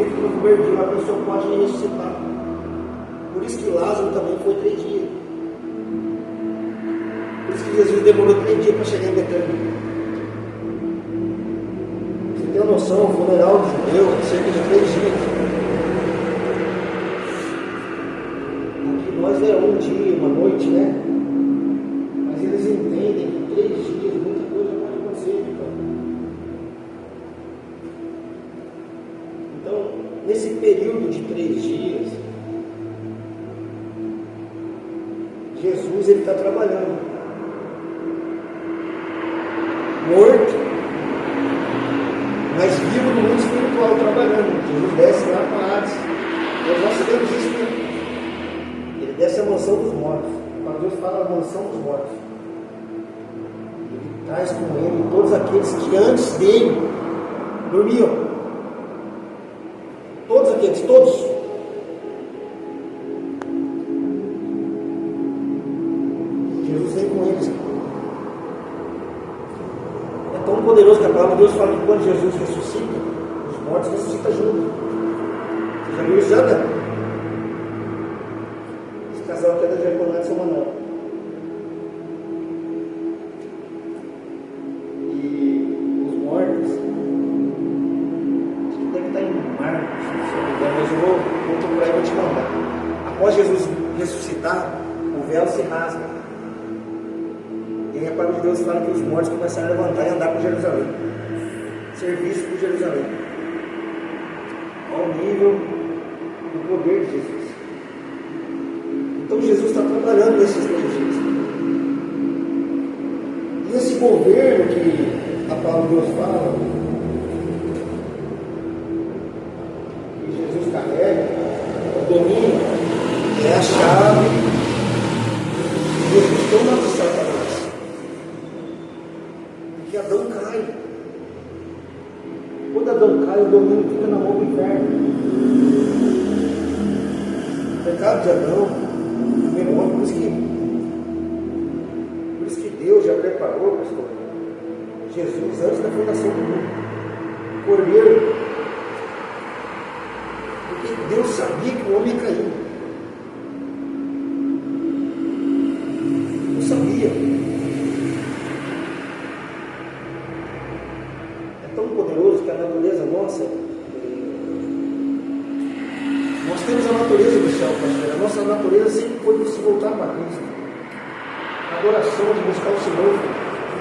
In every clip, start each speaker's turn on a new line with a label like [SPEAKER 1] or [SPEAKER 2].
[SPEAKER 1] muito que no primeiro dia uma pessoa pode ressuscitar. Por isso que Lázaro também foi 3 dias. Por isso que Jesus demorou 3 dias para chegar em Betânia. Você tem uma noção, o funeral de judeu é cerca de 3 dias. Aqui nós é um dia, uma noite, né? Mas eles entendem que 3 dias, muita coisa pode acontecer, Então, nesse período de 3 dias, Jesus ele está trabalhando, morto, mas vivo no mundo espiritual, trabalhando. Jesus desce lá para Hades. Nós sabemos isso, né? Ele desce a mansão dos mortos. Quando Deus fala a mansão dos mortos, ele traz com ele todos aqueles que antes dele dormiam. Todos aqueles, todos. Jesus vem com eles. É tão poderoso que a palavra de Deus fala que quando Jesus ressuscita, os mortos ressuscitam junto. Você já viu isso já, né? Esse casal aqui é da Diaconal de São Manuel. E os mortos, acho que deve estar em Marcos, se não me engano, mas eu vou procurar e vou te mandar. Após Jesus ressuscitar, o véu se rasga. E a palavra de Deus fala que os mortos começaram a levantar e andar por Jerusalém. Serviço por Jerusalém. Ao nível do poder de Jesus. Então Jesus está trabalhando nesses 3 dias. E esse governo que a palavra de Deus fala, que Jesus carrega, o domínio, é a chave que Jesus toma de Satanás. Porque Adão cai. Quando Adão cai, o domínio fica na mão do inferno. O pecado de Adão, o primeiro homem, por isso que Deus já preparou, pastor, Jesus antes da fundação do mundo, Cordeiro, porque Deus sabia que o homem ia cair. Não sabia. É tão poderoso que a natureza nossa, nós temos a natureza do céu, pastor. A nossa natureza sempre foi de se voltar para Cristo. A adoração de buscar o Senhor,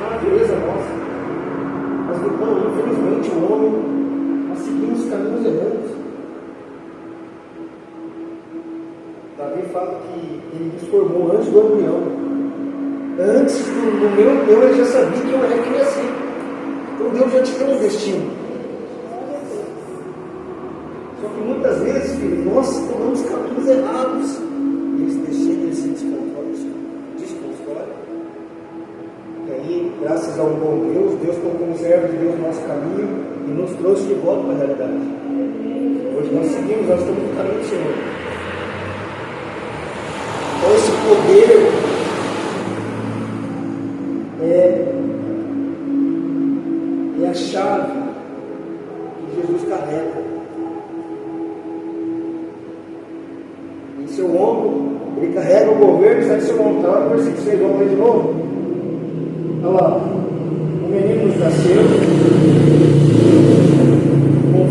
[SPEAKER 1] a natureza nossa. Mas então, infelizmente, o homem, nós seguimos caminhos errantes. Davi fala que ele nos formou antes do embrião. Antes do meu embrião, ele já sabia que eu era que ia ser. Então Deus já tinha um destino. Só que muitas vezes, filho, nós tomamos caminhos errados. E esse destino ele se desconstrói. E aí, graças a um bom Deus, Deus colocou um servo de Deus no nosso caminho e nos trouxe de volta para a realidade. Hoje nós seguimos, nós estamos no caminho do Senhor. Então esse poder é a chave que Jesus carrega. Em seu ombro, ele carrega o governo, sai do seu montar, versículo 6, vamos ler de novo. Olha lá, um menino nos nasceu, um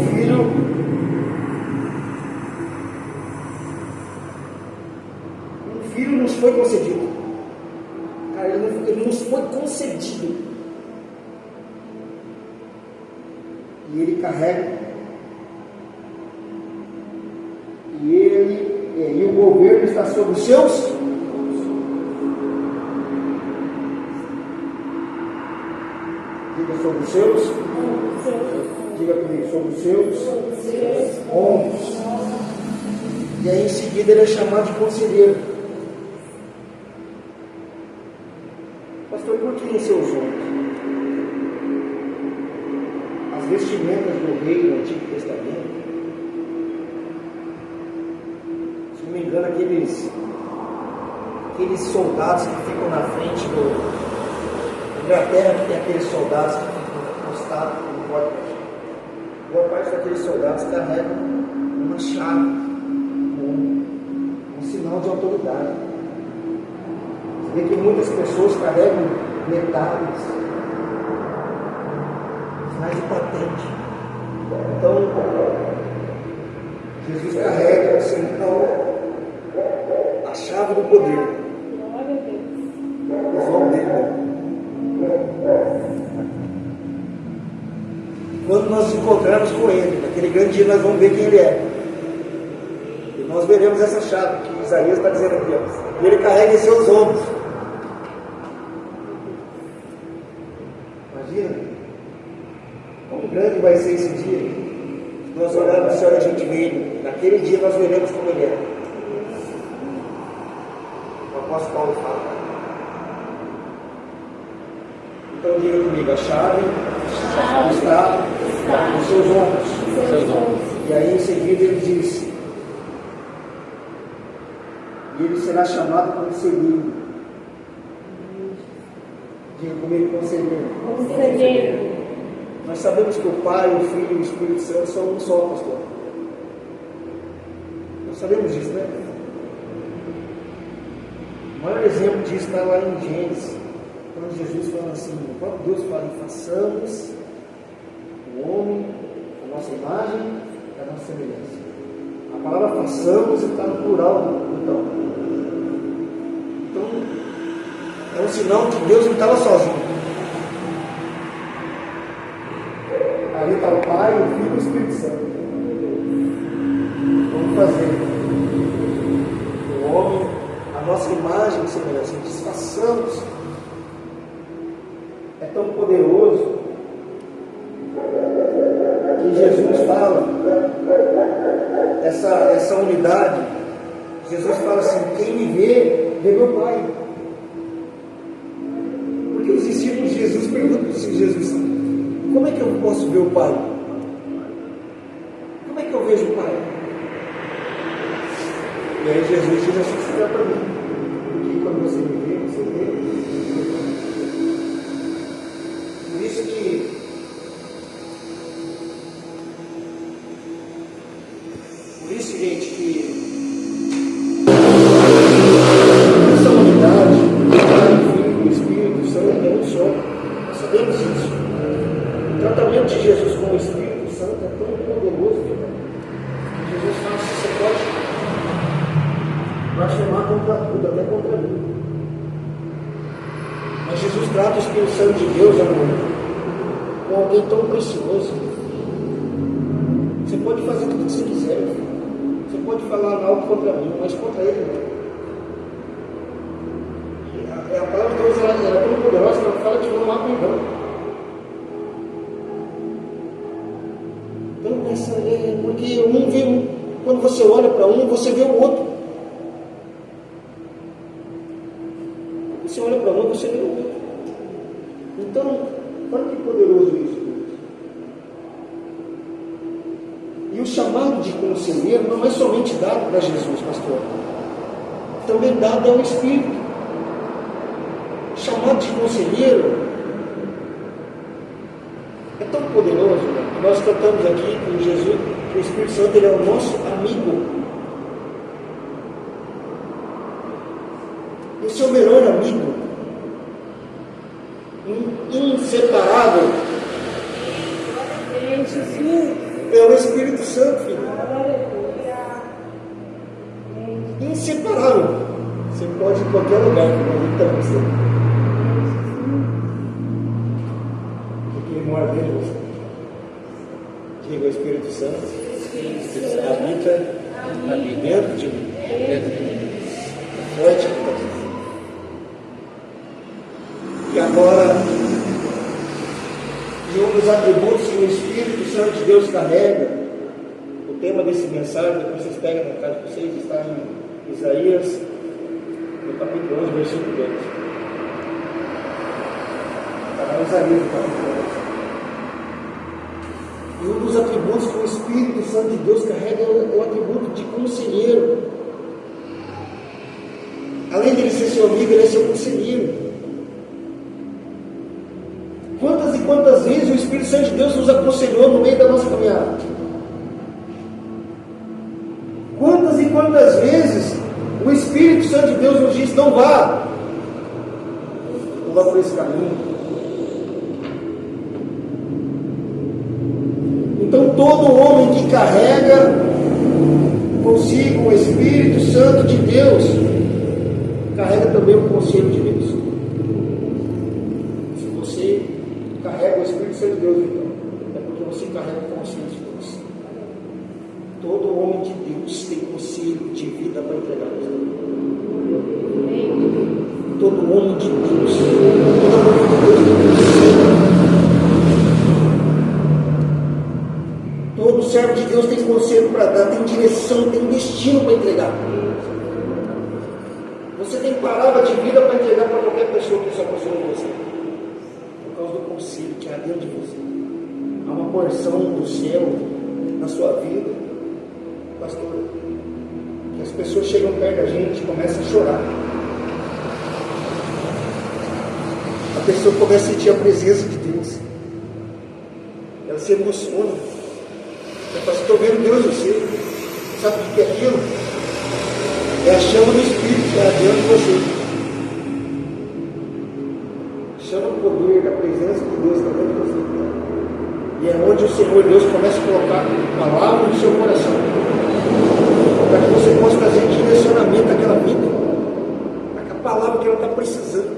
[SPEAKER 1] filho nos foi concedido. Cara, ele nos foi concedido. E ele carrega. E o governo está sobre os seus. Diga sobre os seus. Diga comigo, sobre os seus ombros. E aí em seguida ele é chamado de conselheiro. Pastor, por que em seus ombros? As vestimentas do rei do Antigo Testamento, se não me engano, aqueles soldados que ficam na frente do Inglaterra, que tem aqueles soldados que ficam postados no porta. boa parte daqueles soldados carregam uma chave, um sinal de autoridade. Você vê que muitas pessoas carregam metais, sinais de patente. Então, Jesus carrega o sinal, a chave do poder. O nome dele. Quando nós nos encontrarmos com Ele, naquele grande dia, nós vamos ver quem Ele é. E nós veremos essa chave que Isaías está dizendo aqui. Ó. E Ele carrega em seus ombros. Imagina quão grande vai ser esse dia. Nós olhamos no céu e a gente vê Ele. Naquele dia nós veremos como Ele é. O apóstolo Paulo fala. Então diga comigo, a chave está nos seus ombros. E aí em seguida ele diz, e ele será chamado conselheiro. Diga comigo, conselheiro. Nós sabemos que o Pai, o Filho e o Espírito Santo são um só, pastor. Nós sabemos disso, né? O maior exemplo disso está lá em Gênesis. Quando Jesus fala assim, o próprio Deus fala, façamos o homem a nossa imagem e a nossa semelhança. A palavra façamos está no plural, então. Então, é um sinal que Deus não estava sozinho. Ali está o Pai, o Filho e o Espírito Santo. Vamos fazer o homem a nossa imagem e semelhança. Façamos. É tão poderoso que Jesus fala essa unidade. Jesus fala assim, quem me vê meu Pai. Porque os discípulos de Jesus perguntam assim, Jesus, como é que eu posso ver o Pai? Como é que eu vejo o Pai? E aí Jesus diz assim, você dá para mim, porque quando você me vê, você vê. Por isso, gente, que essa unidade, o Pai, o Filho e o Espírito Santo é um só. Nós sabemos isso. O tratamento de Jesus com o Espírito Santo é tão poderoso, que Jesus fala assim, você pode blasfemar contra tudo, até contra mim. Mas Jesus trata o Espírito Santo de Deus, amor, com alguém tão precioso. Você pode fazer tudo o que você quiser. Você pode falar algo contra mim, mas contra ele não. A palavra de Deus ela é tão poderosa que ela fala que não há perdão. Então, porque um vê um. Quando você olha para um, você vê o outro. Quando você olha para um, você vê o outro. Então, olha que poderoso isso. E o chamado de conselheiro não é somente dado para Jesus, pastor. Também dado ao Espírito. O chamado de conselheiro é tão poderoso, né? Nós cantamos aqui que Jesus, que o Espírito Santo ele é o nosso amigo. E o seu melhor amigo, inseparável, é o Espírito Santo, filho. Inseparável. Você pode ir em qualquer lugar que ele está com você. Porque ele mora dentro de você. Diga o Espírito Santo. Habita dentro de mim. Forte. E agora, e um dos atributos que o Espírito Santo de Deus carrega, o tema desse mensagem, depois vocês pegam na casa de vocês, está em Isaías, no capítulo 11, versículo 2. Está lá em Isaías, no capítulo 11. E um dos atributos que o Espírito Santo de Deus carrega é o atributo de conselheiro. Além de ele ser seu amigo, ele é seu conselheiro. Quantas e quantas vezes o Espírito Santo de Deus nos aconselhou no meio da nossa caminhada? Quantas e quantas vezes o Espírito Santo de Deus nos diz: não vá por esse caminho. Então todo homem que carrega consigo o Espírito Santo de Deus carrega também o conselho de Deus. Se você carrega o Espírito Santo de Deus, então é porque você carrega o conselho de Deus. Todo homem de Deus tem conselho de vida para entregar. Todo homem de Deus, toda mulher de Deus tem conselho. Todo servo de Deus tem conselho para dar, tem direção, tem destino para entregar. Você tem palavra de vida para entregar para qualquer pessoa que se aproxima de você, por causa do conselho que há dentro de você. Há uma porção do céu na sua vida, pastor, que as pessoas chegam perto da gente e começam a chorar. A pessoa começa a sentir a presença de Deus, ela se emociona. Eu falo: estou vendo Deus em você. Sabe o que é aquilo? É a chama do Espírito que é dentro de você. Chama o poder da presença de Deus que está dentro de você. E é onde o Senhor Deus começa a colocar palavras no seu coração, para que você possa trazer direcionamento àquela vida, a palavra que ela está precisando.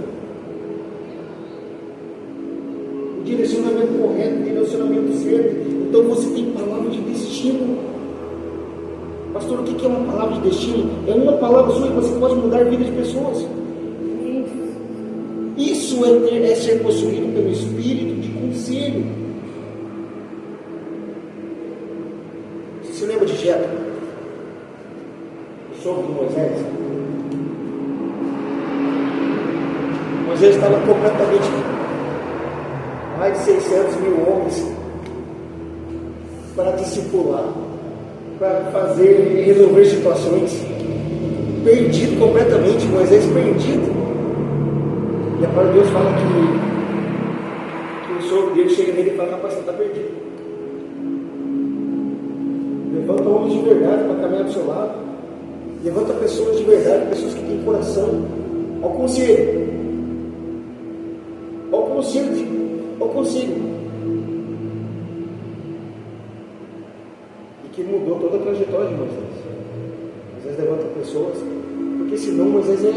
[SPEAKER 1] O direcionamento correto, o direcionamento certo. Então você tem palavra de destino. Pastor, o que é uma palavra de destino? É uma palavra sua e você pode mudar a vida de pessoas. Isso é ser possuído pelo Espírito de conselho. Você se lembra de Jetro, o sogro de Moisés? Moisés estava completamente mais de 600 mil homens para discipular, para fazer, resolver situações. Perdido completamente, Moisés perdido. E agora Deus fala que o sogro dele chega nele e fala: rapaz, você está perdido. Levanta homens de verdade para caminhar do seu lado. Levanta pessoas de verdade, pessoas que têm coração. Ao conselho. Ao conselho. Ao conselho. Que mudou toda a trajetória de Moisés. Moisés levanta pessoas, porque senão Moisés é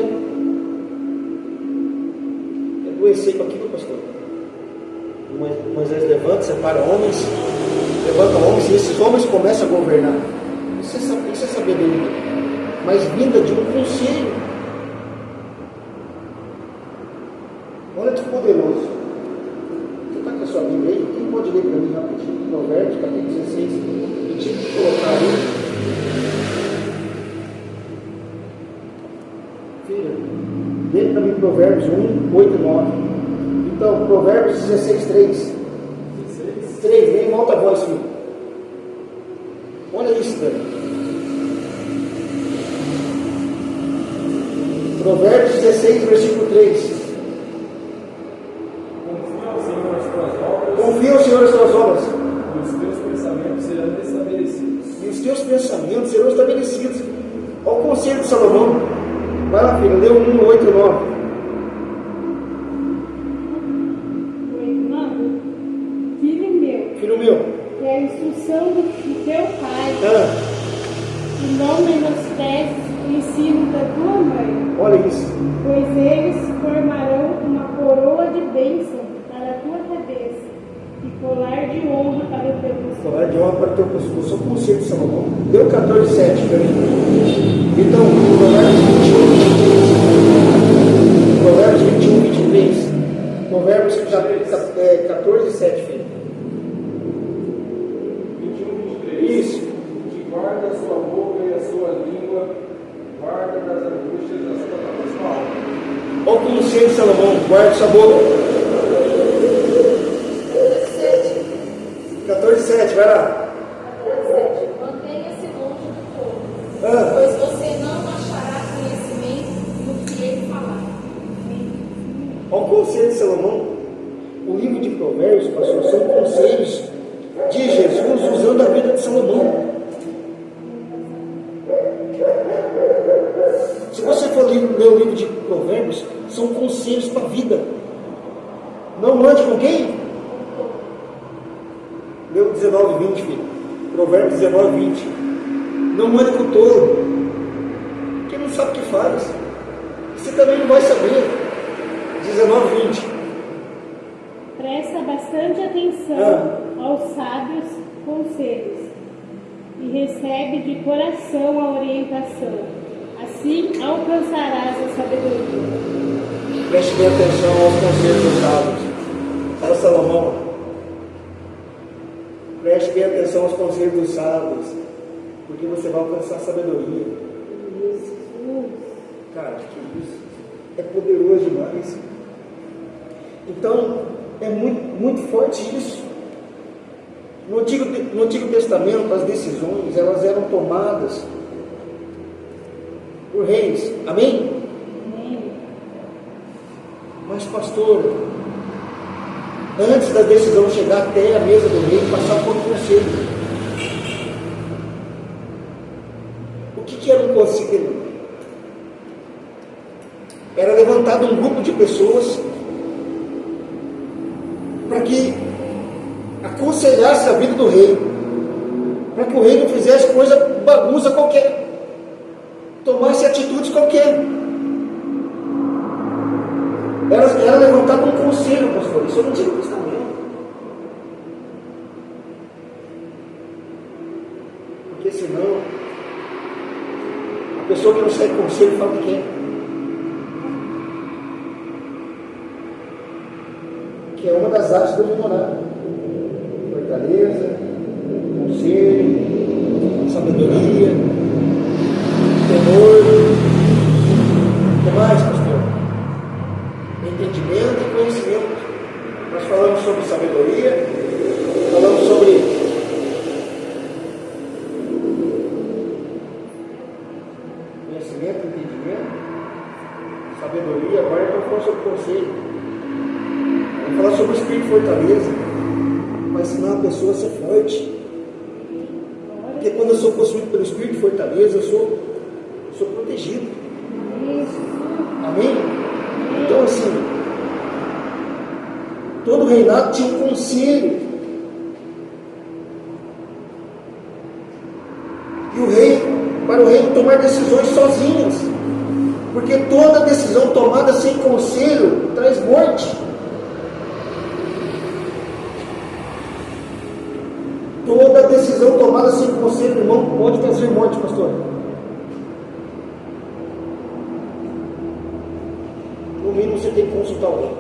[SPEAKER 1] adoecer com aquilo, pastor. Moisés levanta, separa homens, levanta homens, e esses homens começam a governar. Isso é sabedoria, mas vinda de um conselho. Olha que poderoso. Você está com a sua Bíblia aí? Quem pode ler para mim rapidinho? Provérbios, capítulo 16. Tinha que colocar aí. Filha, dê para mim Provérbios 1, 8 e 9. Então, Provérbios 16, 3. 3, nem volta a voz, filho. Olha isso, velho. Provérbios 16, versículo 3. Confia ao Senhor as tuas obras. E os teus pensamentos serão estabelecidos. Olha o conselho de Salomão. Vai lá, filho, lê 1, 8 e 9. Filho meu,
[SPEAKER 2] que é a instrução do teu pai, e não menosprezes o ensino da tua mãe.
[SPEAKER 1] Olha isso.
[SPEAKER 2] Pois eles formarão uma coroa de bênção para a tua cabeça e colar de honra para o teu pescoço.
[SPEAKER 1] Colar de honra para o teu pescoço. Só o conselho de Salomão. Deu 14, 7 para mim. Então, Provérbios 21, 23. Provérbios 14, 7, filho.
[SPEAKER 3] 21, 23.
[SPEAKER 1] Isso.
[SPEAKER 3] Que guarda a sua boca e a sua língua, guarda das angústias da sua alma.
[SPEAKER 1] Olha o conselho de Salomão. Guarda sua boca. 14, 7, vai lá.
[SPEAKER 4] Mantenha-se longe do povo, pois você não achará conhecimento no que ele falar.
[SPEAKER 1] Olha o conselho de Salomão. O livro de Provérbios humano. Se você for ler o livro de Provérbios, são conselhos para a vida. Não ande com quem? Leu 19, 20, filho. Provérbios 19, 20. Não ande com o tolo, porque não sabe o que faz. Você também não vai saber. 19, 20.
[SPEAKER 2] Presta bastante atenção aos sábios conselhos e recebe de coração a orientação. Assim alcançarás a sabedoria.
[SPEAKER 1] Preste bem atenção aos conselhos dos sábios. Fala, Salomão. Preste bem atenção aos conselhos dos sábios, porque você vai alcançar a sabedoria. Cara, que isso? É poderoso demais. Então, é muito forte isso. No Antigo Testamento, as decisões, elas eram tomadas por reis. Amém?
[SPEAKER 2] Amém.
[SPEAKER 1] Mas, pastor, antes da decisão chegar até a mesa do rei, passar por um conselho. O que era um conselho? Era levantado um grupo de pessoas para que aconselhasse a vida do rei, para que o rei não fizesse bagunça qualquer, tomasse atitudes qualquer. Era levantado um conselho, pastor. Isso é no Antigo Testamento. Porque senão, a pessoa que não segue conselho fala que quer. Que é uma das artes do ignorante. Fortaleza, conselho, sabedoria, temor. O que mais, pastor? Entendimento e conhecimento. Nós falamos sobre sabedoria, falamos sobre conhecimento, entendimento, sabedoria. Agora vamos falar sobre conselho. Vamos falar sobre o espírito de fortaleza. Vai ensinar a pessoa a ser forte. Porque quando eu sou possuído pelo espírito de fortaleza, eu sou protegido. Amém? Então, assim, todo reinado tinha um conselho. E para o rei tomar decisões sozinhas. Porque toda decisão tomada sem conselho traz morte. Toda decisão tomada sem conselho, irmão, pode trazer morte, pastor. No mínimo você tem que consultar alguém.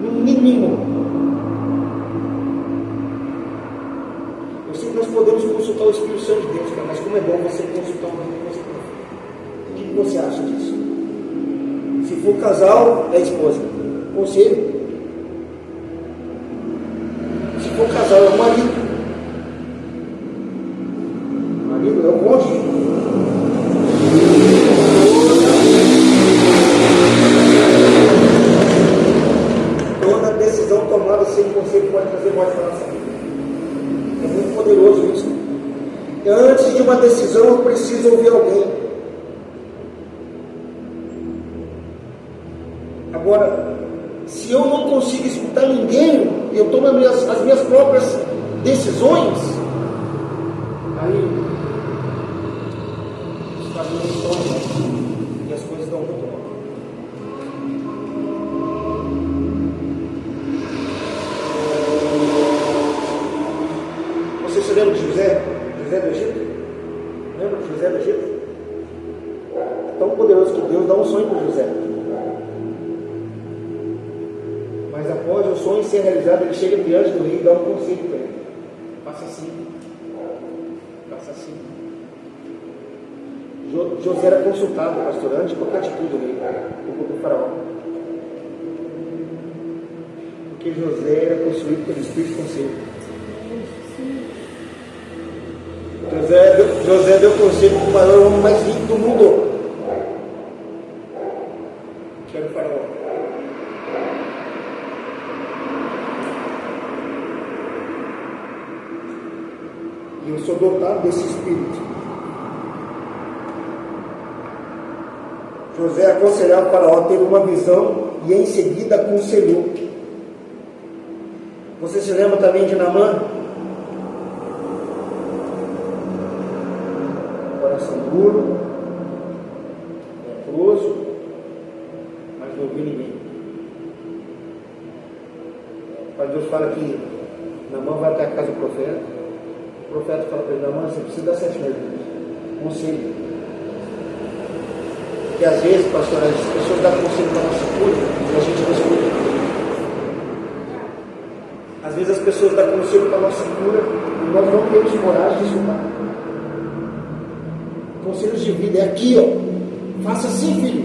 [SPEAKER 1] No mínimo. Eu sei que nós podemos consultar o Espírito Santo de Deus, cara, mas como é bom você consultar alguém que você confia. O que você acha disso? Se for casal, é a esposa. Conselho. Se for casal, é o marido. O marido é o cônjuge. Toda decisão tomada sem conselho pode trazer morte para a nossa vida. É muito poderoso isso. Antes de uma decisão, eu preciso ouvir alguém. Agora, se eu não consigo escutar ninguém, eu tomo as minhas próprias decisões, aí os caminhos estão abertos e as coisas dão muito mal. Você se lembra de José? José do Egito? Lembra de José do Egito? É tão poderoso que Deus dá um sonho para José. Mas após o sonho ser realizado, ele chega diante do rei e dá um conselho para ele. Faça assim. Faça assim. José era consultado, pastor, antes de qualquer atitude do rei, do faraó. Porque José era possuído pelo Espírito de conselho. José deu conselho para o maior homem mais rico do mundo, que era o faraó. E eu sou dotado desse espírito. José, aconselhado Faraó, teve uma visão e em seguida aconselhou. Você se lembra também de Naamã? Coração duro, leproso, mas não ouviu ninguém. Mas Deus fala que Naamã vai até a casa do profeta. O profeta fala para ele: Naamã, você precisa dar 7 mergulhos. Conselho. Porque às vezes, pastor, as pessoas dão conselho para a nossa cura e a gente não escuta. Às vezes as pessoas dão conselho para a nossa cura e nós não temos coragem de escutar. Conselhos de vida é aqui, ó. Faça assim, filho.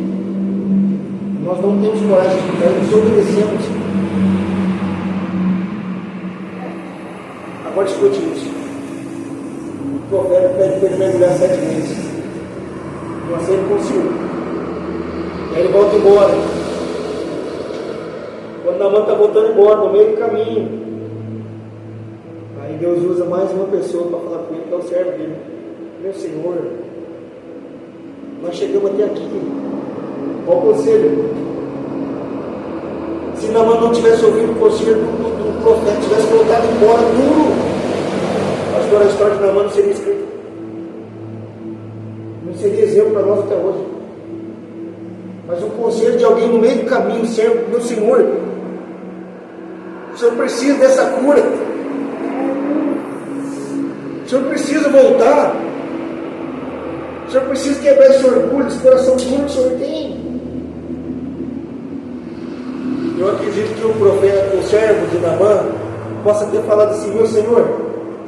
[SPEAKER 1] Nós não temos coragem de escutar, nós obedecemos. Agora escute isso. O profeta pede para ele mergulhar 7 vezes. Mas ele conseguiu. E aí ele volta embora. Quando Naamã está voltando embora, no meio do caminho, aí Deus usa mais uma pessoa para falar com ele, que é o servo dele. Meu Senhor, nós chegamos até aqui. Qual o conselho? Se Naamã não tivesse ouvido o conselho do profeta, tivesse voltado embora duro, pastor, a história de Naamã não seria escrita. Não seria exemplo para nós até hoje. Mas um conselho de alguém no meio do caminho, servo, meu Senhor, o Senhor precisa dessa cura. O Senhor precisa voltar. O Senhor precisa quebrar esse orgulho, esse coração duro que o Senhor tem. Eu acredito que o profeta, o servo de Naamã, possa ter falado assim: meu Senhor,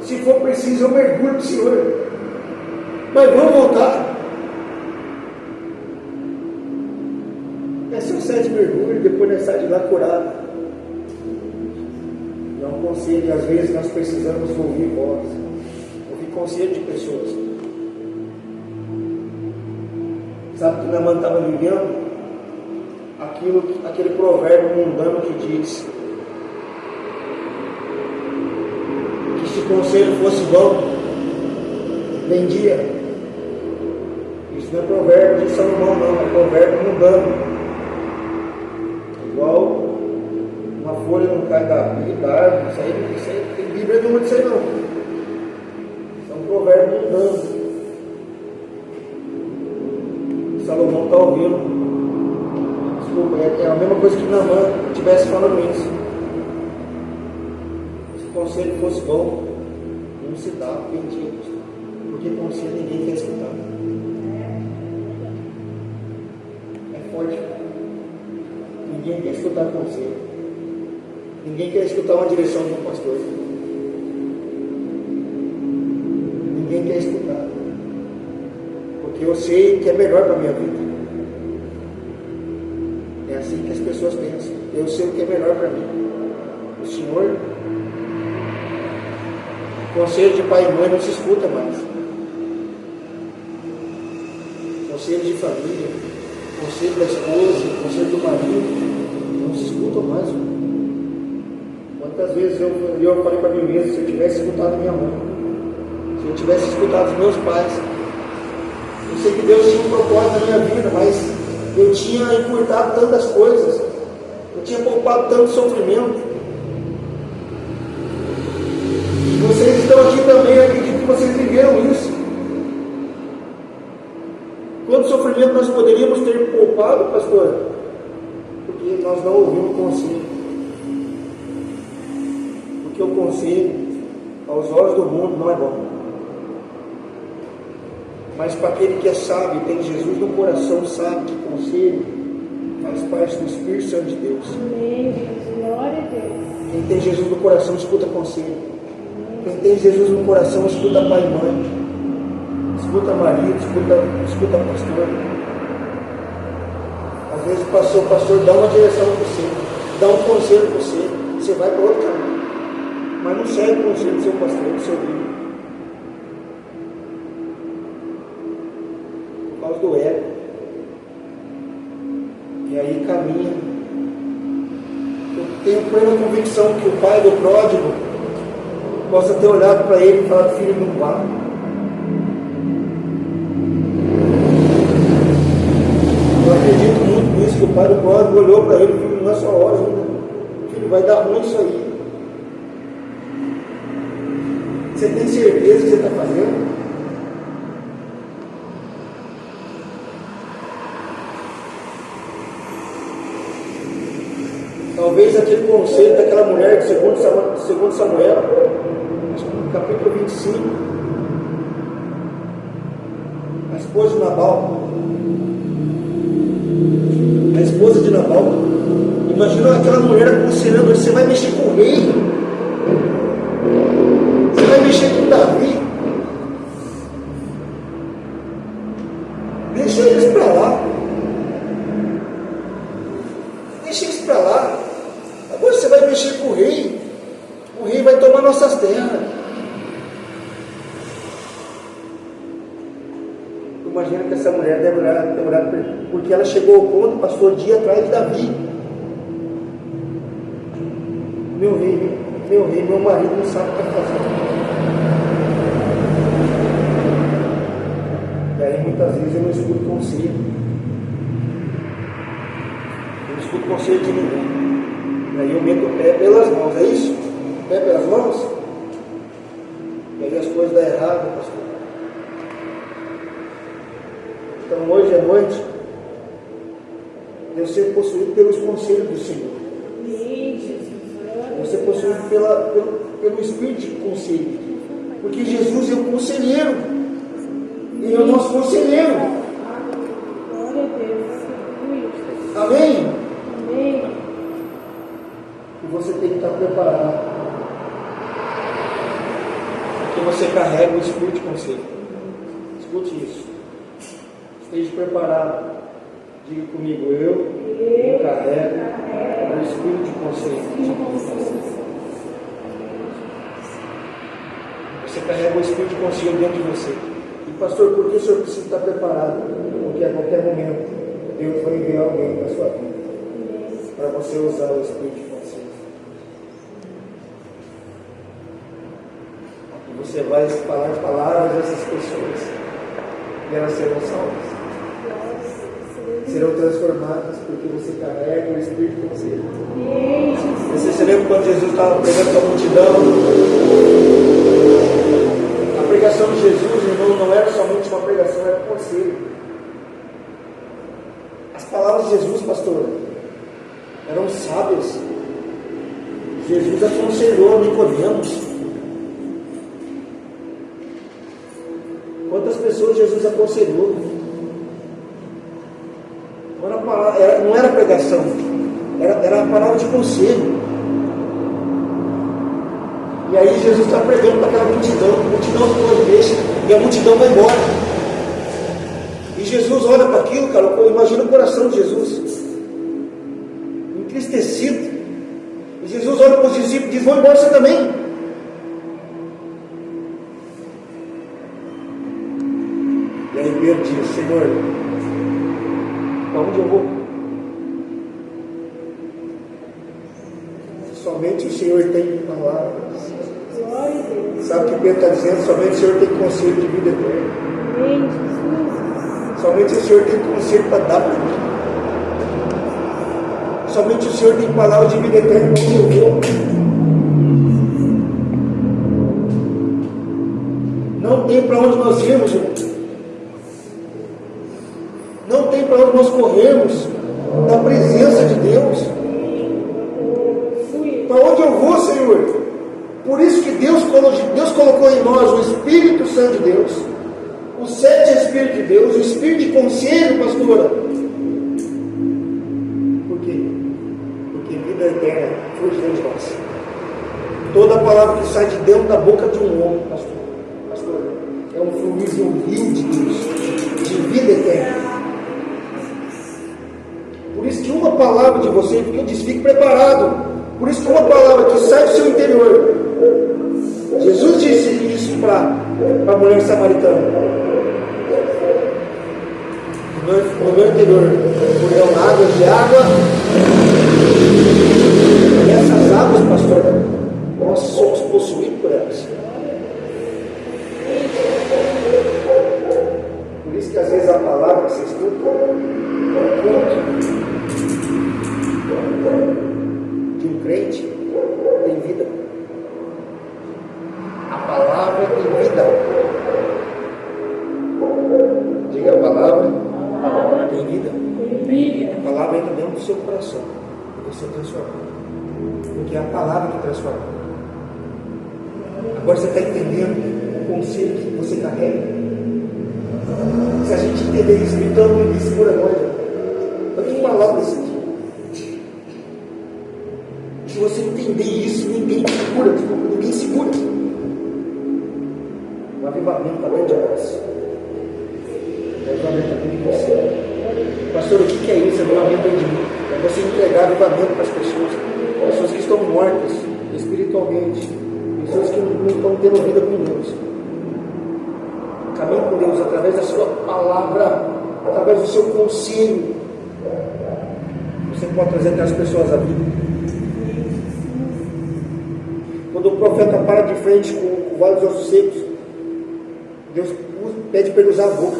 [SPEAKER 1] se for preciso eu mergulho para o Senhor, mas vamos voltar. São 7 mergulhos, depois nós saímos de lá curado. É um conselho, e às vezes nós precisamos ouvir voz, ouvir conselho de pessoas. Sabe que Naamã estava vivendo aquele provérbio mundano que diz que se o conselho fosse bom, vendia. Isso não é provérbio de Salomão, não, é provérbio mundano. Igual uma folha não cai da árvore, isso aí tem Bíblia não diz não. Isso é um provérbio mundano. Salomão está ouvindo. Desculpa, é a mesma coisa que Naamã estivesse falando isso. Se o conselho fosse bom, não se dá, porque conselho ninguém quer escutar. É forte. Ninguém quer escutar conselho. Ninguém quer escutar uma direção de um pastor. Ninguém quer escutar. Porque eu sei que é melhor para a minha vida. É assim que as pessoas pensam. Eu sei o que é melhor para mim. O Senhor, conselho de pai e mãe não se escuta mais. Conselho de família, conselho da esposa, conselho do marido, não se escutam mais. Quantas vezes eu falei para mim mesmo: se eu tivesse escutado minha mãe, se eu tivesse escutado os meus pais, eu sei que Deus tinha um propósito na minha vida, mas eu tinha encurtado tantas coisas, eu tinha poupado tanto sofrimento. E vocês estão aqui também, eu acredito que vocês viveram isso. Quanto sofrimento nós poderíamos ter poupado, pastor? Porque nós não ouvimos o conselho. Porque o conselho, aos olhos do mundo, não é bom. Mas para aquele que é sábio, tem Jesus no coração, sabe que conselho faz parte do Espírito Santo de Deus.
[SPEAKER 2] Amém, Deus. Glória a Deus.
[SPEAKER 1] Quem tem Jesus no coração, escuta conselho. Quem tem Jesus no coração, escuta pai e mãe. Escuta marido, escuta pastor. Às vezes o pastor dá uma direção para você, dá um conselho para você, você vai para outro caminho. Mas não segue o conselho do seu pastor, do seu líder. Por causa do ego. E aí caminha. Eu tenho plena convicção que o pai do pródigo possa ter olhado para ele e falado: filho, não vá. Eu acredito muito nisso, que o pai do código olhou para ele e falou: não é sua hora ainda. Filho, vai dar ruim isso aí. Você tem certeza que você está fazendo? Talvez aquele conselho daquela mulher de segundo Samuel, acho que no capítulo 25, a esposa de Nabal. A esposa de Nabal. Imagina aquela mulher aconselhando: você vai mexer com o rei, você vai mexer com Davi, deixa eles para lá, deixa eles para lá. Agora você vai mexer com o rei vai tomar nossas terras. Imagina que essa mulher deve ter orado, porque ela chegou ao ponto, passou o dia atrás de Davi. Meu rei, meu marido não sabe o que está fazendo. E aí muitas vezes eu não escuto conselho. Eu não escuto conselho de ninguém. E aí eu meto o pé pelas mãos, é isso? O pé pelas mãos? E aí as coisas dão errado, pastor. Então hoje à noite, eu ser possuído pelos conselhos do Senhor. Eu ser possuído pelo Espírito de conselho. Porque Jesus é o conselheiro. Ele é o nosso conselheiro.
[SPEAKER 2] Glória a Deus.
[SPEAKER 1] Amém?
[SPEAKER 2] Amém.
[SPEAKER 1] E você tem que estar preparado. Porque você carrega o Espírito de conselho. Escute isso. Esteja preparado. Diga comigo: eu carrego o Espírito de conselho. Você carrega o Espírito de conselho dentro de você. E pastor, por que o senhor precisa estar preparado? Porque a qualquer momento Deus vai enviar alguém na sua vida para você usar o Espírito de conselho. E você vai falar palavras dessas pessoas e elas serão salvas. Serão transformadas porque você carrega o Espírito de conselho. Você se lembra quando Jesus estava pregando para a multidão? A pregação de Jesus, irmão, não era somente uma pregação, era um conselho. As palavras de Jesus, pastor, eram sábias. Jesus aconselhou Nicodemos. Quantas pessoas Jesus aconselhou? Não era pregação, era a palavra de conselho. E aí Jesus está pregando para aquela multidão, a multidão depois deixa, e a multidão vai embora. E Jesus olha para aquilo, cara, imagina o coração de Jesus, entristecido. E Jesus olha para os discípulos e diz: vão embora você também. E aí Pedro diz: Senhor, para onde eu vou? Somente o Senhor tem palavras. Sabe o que Pedro está dizendo? Somente o Senhor tem conselho de vida eterna. Somente o Senhor tem conselho para dar para mim. Somente o Senhor tem palavra de vida eterna para eu vou. Não tem para onde nós irmos, irmão. Não tem para onde nós corrermos da presença de Deus. Para onde eu vou, Senhor? Por isso que Deus colocou em nós o Espírito Santo de Deus, o sete Espírito de Deus, o Espírito de conselho, pastora. Por quê? Porque vida eterna flui de nós. Toda palavra que sai de dentro da boca de um homem, pastor, é um fluir de um rio de Deus, de vida eterna. Por isso que uma palavra de você, porque eu disse, fique preparado. Por isso que uma palavra que sai do seu interior, Jesus disse isso para a mulher samaritana. No meu interior correu águas de água. E essas águas, pastor, Nós somos possuídos por elas. Por isso que às vezes a palavra que você escuta de um crente tem vida. A palavra tem vida. Diga a palavra tem vida. A palavra entra dentro do seu coração e você transforma. Porque é a palavra que transforma. Agora você está entendendo o conselho que você carrega? Se a gente entender isso, então ninguém segura nós. Olha que palavra isso aqui. Se você entender isso, ninguém segura. Ninguém segura. O avivamento está dentro de nós. O avivamento está dentro de você. Pastor, o que é isso? Avivamento dentro de mim. É você entregar avivamento para as pessoas. Pessoas que estão mortas espiritualmente. Pessoas que não estão tendo vida com Deus. Caminhe com Deus através da sua palavra, através do seu conselho. Você pode trazer aquelas pessoas à vida. Quando o profeta para de frente com o vale dos ossos secos, Deus pede para ele usar a boca.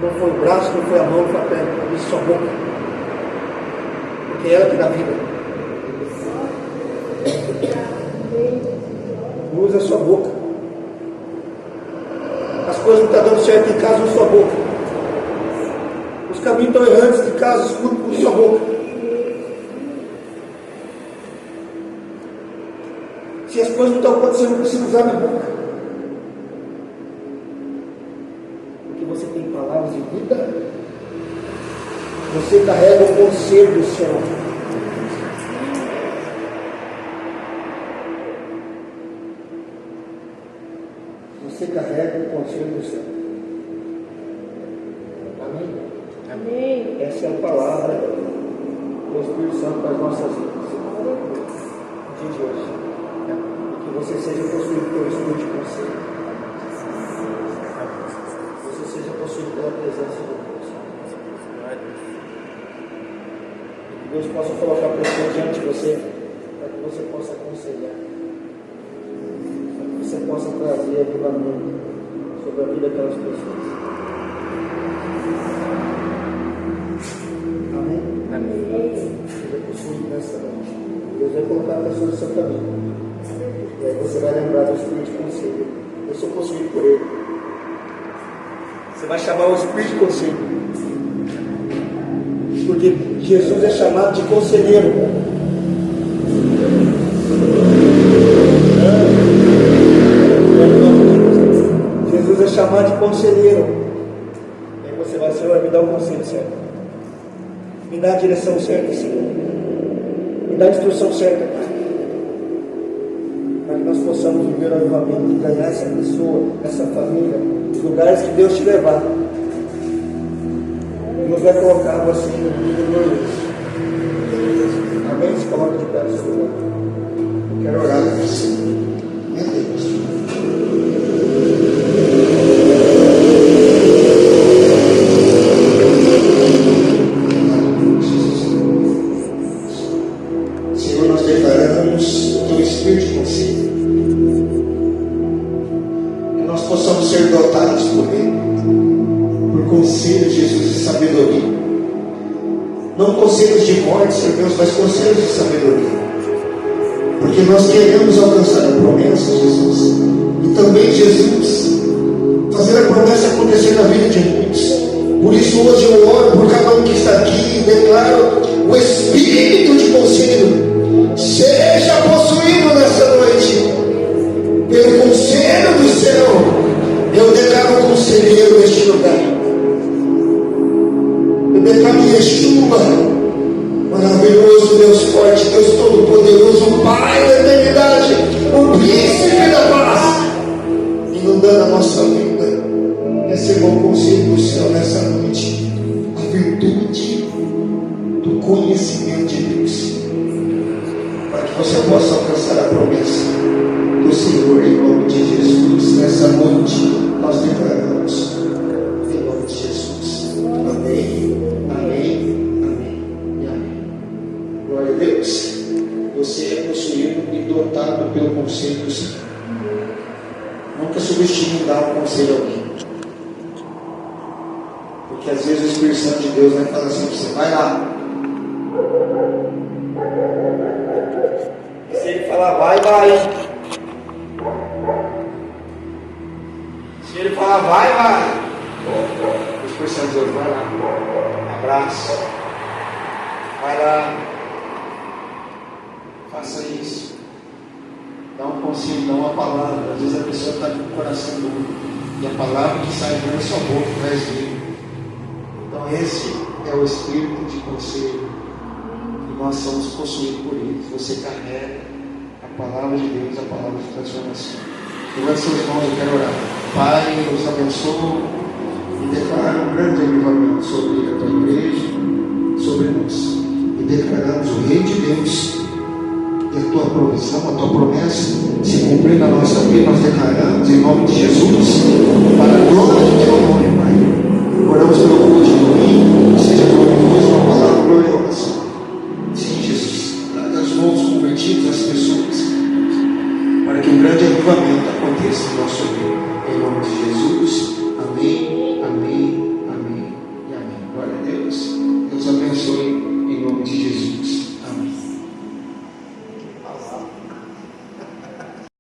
[SPEAKER 1] Não foi o braço, não foi a mão, não foi a perna, mas sua boca. Porque é ela que dá vida. Usa a sua boca. As coisas não estão dando certo em casa, usa a sua boca. Os caminhos estão errantes de casa, usa a sua boca. Se as coisas não estão acontecendo, eu preciso usar a minha boca. Porque você tem palavras de vida. Você carrega o conselho do céu. Você carrega o conselho do céu. Amém?
[SPEAKER 2] Amém.
[SPEAKER 1] Essa é a palavra do Espírito Santo para as nossas vidas. No dia de hoje. Que você seja possuído pelo Espírito de conselho. Que você seja possuído pela presença de Deus. Que Deus possa colocar pessoas diante de você, para que você possa aconselhar. Você possa trazer avivamento sobre a vida daquelas pessoas. Amém?
[SPEAKER 2] Amém.
[SPEAKER 1] Seja possuído nessa noite. Deus vai colocar pessoas no seu caminho. E aí você vai lembrar do Espírito de conselho. Eu sou possuído por ele. Você vai chamar o Espírito de conselho. Porque Jesus é chamado de conselheiro. Jesus é chamado de conselheiro. E aí você vai, Senhor, me dá o conselho certo. Me dá a direção certa, Senhor. Me dá a instrução certa, Pai. Para que nós possamos viver o avivamento e ganhar essa pessoa, essa família, os lugares que Deus te levar. Deus vai colocar você no glorioso. Amém? Se coloca de pé no seu lugar. Eu quero orar com você. Meu Deus. Senhor, nós declaramos o teu Espírito de conselho. Que nós possamos ser dotados por ele. Por conselhos, Jesus, de sabedoria. Não conselhos de morte, Senhor Deus, mas conselhos de sabedoria. Porque nós queremos alcançar a promessa, Jesus. E também, Jesus, fazer a promessa acontecer na vida de muitos. Por isso hoje eu oro por cada um que está aqui e declaro o Espírito de conselho seja possuído nessa noite pelo conselho do céu. Eu declaro conselheiro neste lugar. Eu declaro Yeshua, maravilhoso, Deus forte, Deus todo-poderoso, o Pai da eternidade, o Príncipe da paz, inundando a nossa vida. Receba o conselho do céu nessa noite, a virtude do conhecimento de Deus, para que você possa alcançar a promessa do Senhor em nome de Jesus. Nessa noite nós declaramos em nome de Jesus. Amém, amém, amém e amém. você é possuído e dotado pelo conselho do Senhor. Nunca subestime dar um conselho a alguém. Porque às vezes o Espírito Santo de Deus vai falar assim para você: vai lá. E se ele falar vai, vai. Se ele falar vai. O Espírito Santo de Deus vai lá. Abraço. Vai lá. Faça isso. Dá um conselho, dá uma palavra. Às vezes a pessoa está com o coração duro. E a palavra que sai da sua boca traz vida. Então esse é o espírito de conselho. E nós somos possuídos por ele. Você carrega a palavra de Deus, a palavra de transformação. Levante seus mãos, eu quero orar. Pai, nos abençoe e declara um grande avivamento sobre a tua igreja, sobre nós. E declaramos o Rei de Deus e a tua provisão, a tua promessa se cumprir na nossa vida. Nós declaramos em nome de Jesus, para a glória do teu nome, Pai. Oramos pelo culto de domingo, seja glorioso, uma palavra gloriosa. Sim, Jesus, traga os novos convertidos, as pessoas, para que um grande avivamento aconteça no nosso meio. Em nome de Jesus.